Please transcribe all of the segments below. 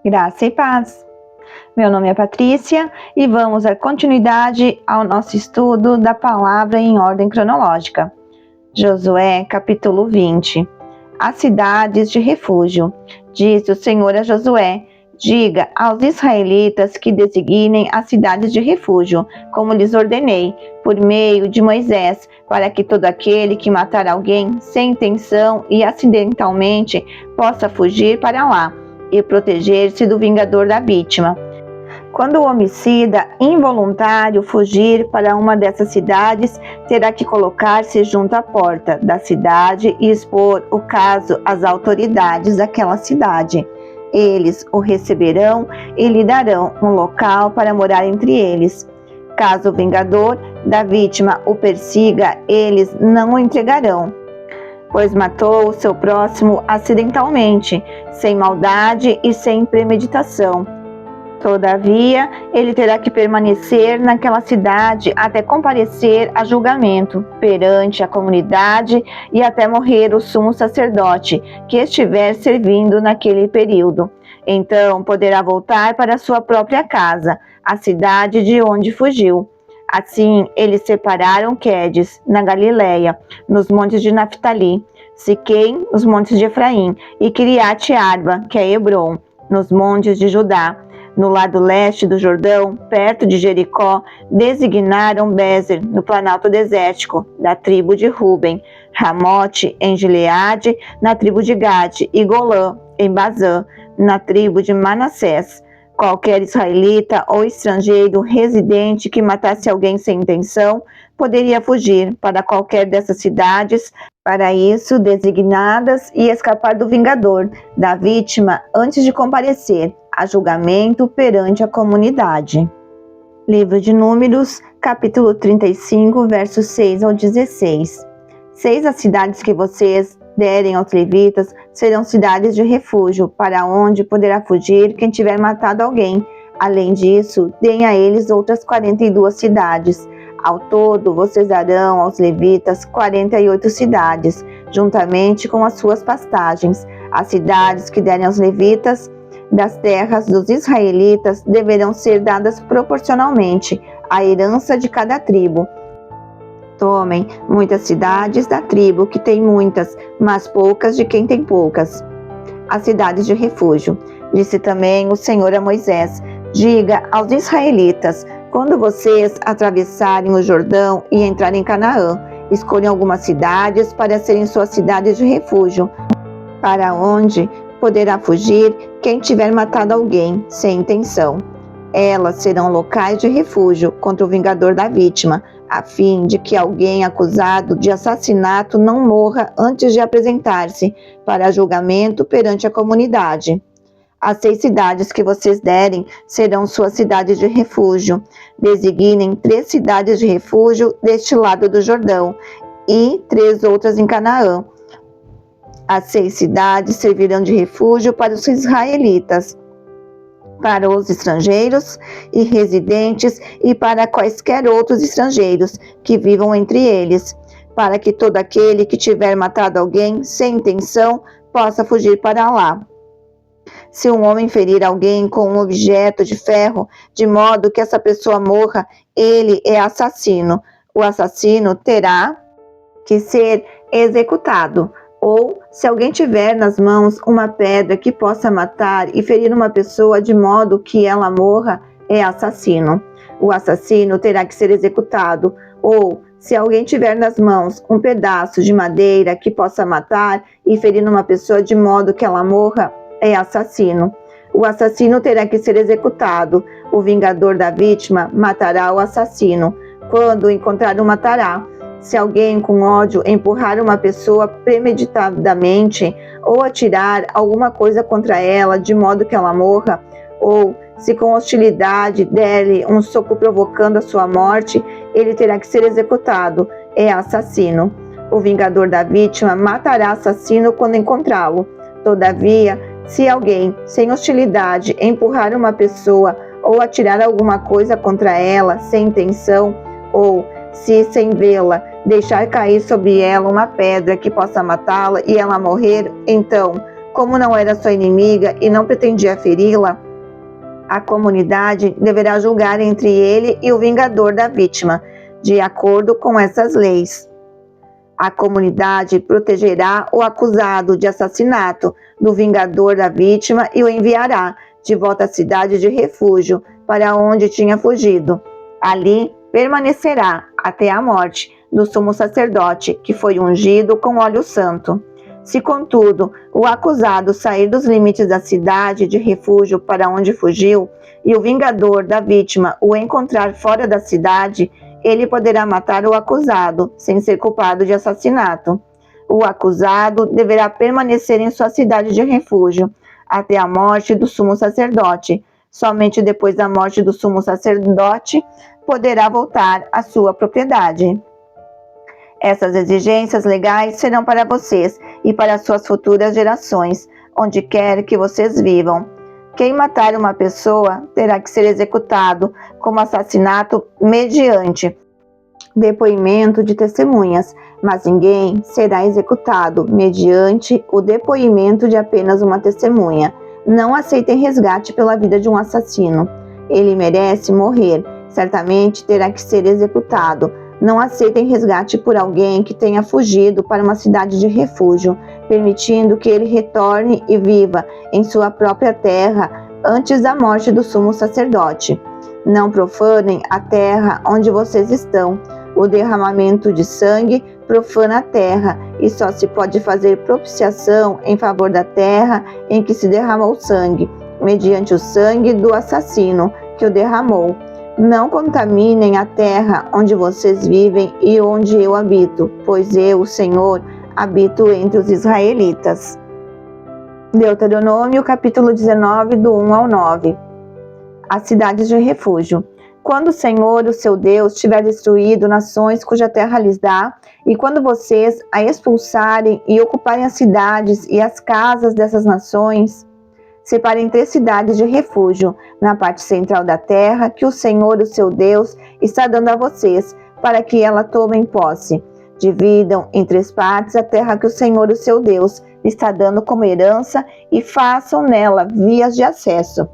Graça e paz. Meu nome é Patrícia e vamos dar continuidade ao nosso estudo da palavra em ordem cronológica. Josué, capítulo 20. As cidades de refúgio. Disse o Senhor a Josué: diga aos israelitas que designem as cidades de refúgio, como lhes ordenei, por meio de Moisés, para que todo aquele que matar alguém sem intenção e acidentalmente possa fugir para lá e proteger-se do vingador da vítima. Quando o homicida involuntário fugir para uma dessas cidades, terá que colocar-se junto à porta da cidade e expor o caso às autoridades daquela cidade. Eles o receberão e lhe darão um local para morar entre eles. Caso o vingador da vítima o persiga, eles não o entregarão, pois matou o seu próximo acidentalmente, sem maldade e sem premeditação. Todavia, ele terá que permanecer naquela cidade até comparecer a julgamento perante a comunidade e até morrer o sumo sacerdote que estiver servindo naquele período. Então poderá voltar para sua própria casa, a cidade de onde fugiu. Assim, eles separaram Quedes, na Galileia, nos montes de Naftali, Siquém, nos montes de Efraim, e Quiriate-Arba, que é Hebrom, nos montes de Judá. No lado leste do Jordão, perto de Jericó, designaram Bezer, no planalto desértico, da tribo de Ruben, Ramote, em Gileade, na tribo de Gade, e Golã, em Bazã, na tribo de Manassés. Qualquer israelita ou estrangeiro residente que matasse alguém sem intenção poderia fugir para qualquer dessas cidades, para isso designadas, e escapar do vingador da vítima antes de comparecer a julgamento perante a comunidade. Livro de Números, capítulo 35, versos 6 ao 16. 6 as cidades que vocês derem aos levitas serão cidades de refúgio, para onde poderá fugir quem tiver matado alguém. Além disso, deem a eles outras 42 cidades. Ao todo, vocês darão aos levitas 48 cidades, juntamente com as suas pastagens. As cidades que derem aos levitas das terras dos israelitas deverão ser dadas proporcionalmente à herança de cada tribo. Tomem muitas cidades da tribo que tem muitas, mas poucas de quem tem poucas. As cidades de refúgio. Disse também o Senhor a Moisés: diga aos israelitas: quando vocês atravessarem o Jordão e entrarem em Canaã, escolham algumas cidades para serem suas cidades de refúgio, para onde poderá fugir quem tiver matado alguém sem intenção. Elas serão locais de refúgio contra o vingador da vítima, a fim de que alguém acusado de assassinato não morra antes de apresentar-se para julgamento perante a comunidade. As 6 cidades que vocês derem serão suas cidades de refúgio. Designem 3 cidades de refúgio deste lado do Jordão e 3 outras em Canaã. As 6 cidades servirão de refúgio para os israelitas, para os estrangeiros e residentes e para quaisquer outros estrangeiros que vivam entre eles, para que todo aquele que tiver matado alguém sem intenção possa fugir para lá. Se um homem ferir alguém com um objeto de ferro, de modo que essa pessoa morra, ele é assassino. O assassino terá que ser executado. Ou, se alguém tiver nas mãos uma pedra que possa matar e ferir uma pessoa de modo que ela morra, é assassino. O assassino terá que ser executado. Ou, se alguém tiver nas mãos um pedaço de madeira que possa matar e ferir uma pessoa de modo que ela morra, é assassino. O assassino terá que ser executado. O vingador da vítima matará o assassino. Quando o encontrar, o matará. Se alguém com ódio empurrar uma pessoa premeditadamente ou atirar alguma coisa contra ela de modo que ela morra, ou se com hostilidade der-lhe um soco provocando a sua morte, ele terá que ser executado. É assassino. O vingador da vítima matará assassino quando encontrá-lo. Todavia, se alguém, sem hostilidade, empurrar uma pessoa ou atirar alguma coisa contra ela sem intenção, ou se, sem vê-la, deixar cair sobre ela uma pedra que possa matá-la e ela morrer, então Como não era sua inimiga e não pretendia feri-la, a comunidade deverá julgar entre ele e o vingador da vítima, de acordo com essas leis. A comunidade protegerá o acusado de assassinato do vingador da vítima e o enviará de volta à cidade de refúgio, para onde tinha fugido. Ali permanecerá até a morte do sumo sacerdote, que foi ungido com óleo santo. Se, contudo, o acusado sair dos limites da cidade de refúgio para onde fugiu, e o vingador da vítima o encontrar fora da cidade, ele poderá matar o acusado, sem ser culpado de assassinato. O acusado deverá permanecer em sua cidade de refúgio, até a morte do sumo sacerdote. Somente depois da morte do sumo sacerdote, poderá voltar à sua propriedade. Essas exigências legais serão para vocês e para suas futuras gerações, onde quer que vocês vivam. Quem matar uma pessoa terá que ser executado como assassinato mediante depoimento de testemunhas, mas ninguém será executado mediante o depoimento de apenas uma testemunha. Não aceitem resgate pela vida de um assassino. Ele merece morrer, certamente terá que ser executado. Não aceitem resgate por alguém que tenha fugido para uma cidade de refúgio, permitindo que ele retorne e viva em sua própria terra antes da morte do sumo sacerdote. Não profanem a terra onde vocês estão. O derramamento de sangue profana a terra, e só se pode fazer propiciação em favor da terra em que se derramou sangue, mediante o sangue do assassino que o derramou. Não contaminem a terra onde vocês vivem e onde eu habito, pois eu, o Senhor, habito entre os israelitas. Deuteronômio, capítulo 19, do 1 ao 9. As cidades de refúgio. Quando o Senhor, o seu Deus, tiver destruído nações cuja terra lhes dá, e quando vocês a expulsarem e ocuparem as cidades e as casas dessas nações, separem 3 cidades de refúgio na parte central da terra que o Senhor, o seu Deus, está dando a vocês, para que ela tomem posse. Dividam em 3 partes a terra que o Senhor, o seu Deus, está dando como herança e façam nela vias de acesso,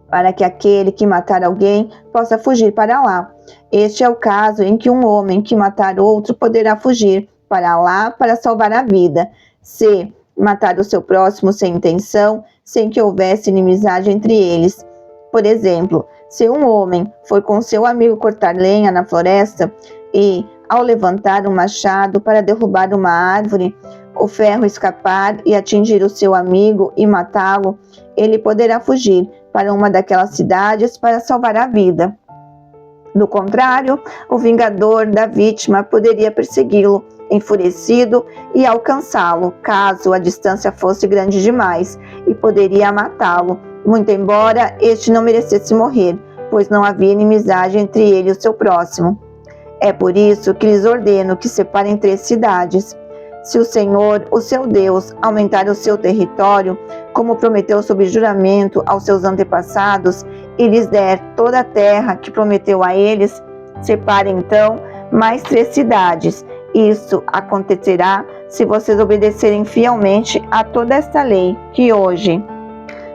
para que aquele que matar alguém possa fugir para lá. Este é o caso em que um homem que matar outro poderá fugir para lá para salvar a vida. Se matar o seu próximo sem intenção, sem que houvesse inimizade entre eles. Por exemplo, se um homem for com seu amigo cortar lenha na floresta e, ao levantar um machado para derrubar uma árvore, o ferro escapar e atingir o seu amigo e matá-lo, ele poderá fugir para uma daquelas cidades para salvar a vida. Do contrário, o vingador da vítima poderia persegui-lo, enfurecido, e alcançá-lo, caso a distância fosse grande demais, e poderia matá-lo, muito embora este não merecesse morrer, pois não havia inimizade entre ele e o seu próximo. É por isso que lhes ordeno que separem 3 cidades. Se o Senhor, o seu Deus, aumentar o seu território, como prometeu sob juramento aos seus antepassados, e lhes der toda a terra que prometeu a eles, separe então mais 3 cidades. Isso acontecerá se vocês obedecerem fielmente a toda esta lei que hoje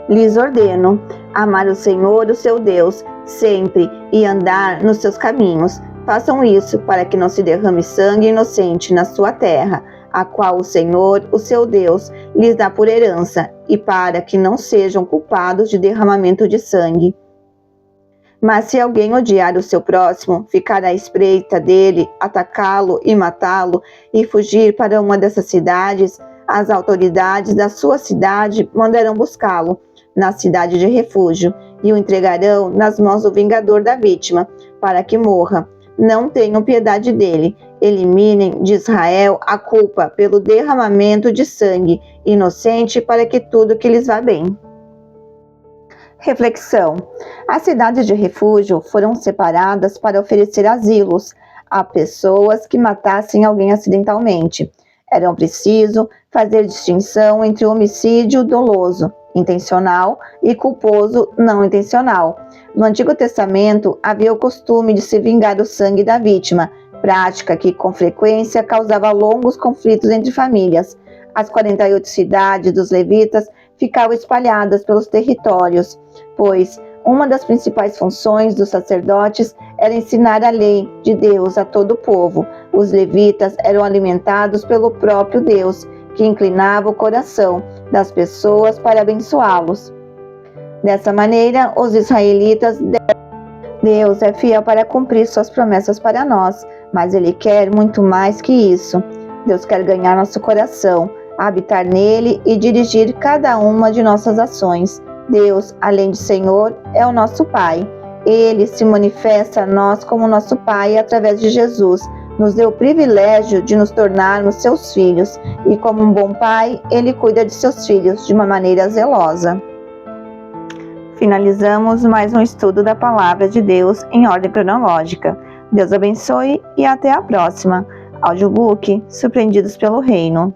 lhes ordeno: amar o Senhor, o seu Deus, sempre, e andar nos seus caminhos. Façam isso para que não se derrame sangue inocente na sua terra, a qual o Senhor, o seu Deus, lhes dá por herança, e para que não sejam culpados de derramamento de sangue. Mas se alguém odiar o seu próximo, ficar à espreita dele, atacá-lo e matá-lo, e fugir para uma dessas cidades, as autoridades da sua cidade mandarão buscá-lo na cidade de refúgio, e o entregarão nas mãos do vingador da vítima, para que morra. Não tenham piedade dele. Eliminem de Israel a culpa pelo derramamento de sangue inocente, para que tudo que lhes vá bem. Reflexão. As cidades de refúgio foram separadas para oferecer asilos a pessoas que matassem alguém acidentalmente. Era preciso fazer distinção entre homicídio doloso, intencional, e culposo, não intencional. No Antigo Testamento, havia o costume de se vingar o sangue da vítima, prática que com frequência causava longos conflitos entre famílias. As 48 cidades dos levitas ficavam espalhadas pelos territórios, pois uma das principais funções dos sacerdotes era ensinar a lei de Deus a todo o povo. Os levitas eram alimentados pelo próprio Deus, que inclinava o coração das pessoas para abençoá-los. Dessa maneira, os israelitas Deus é fiel para cumprir suas promessas para nós, mas Ele quer muito mais que isso. Deus quer ganhar nosso coração, habitar nele e dirigir cada uma de nossas ações. Deus, além de Senhor, é o nosso Pai. Ele se manifesta a nós como nosso Pai através de Jesus. Nos deu o privilégio de nos tornarmos seus filhos e, como um bom pai, Ele cuida de seus filhos de uma maneira zelosa. Finalizamos mais um estudo da Palavra de Deus em ordem cronológica. Deus abençoe e até a próxima. Audiobook Surpreendidos pelo Reino.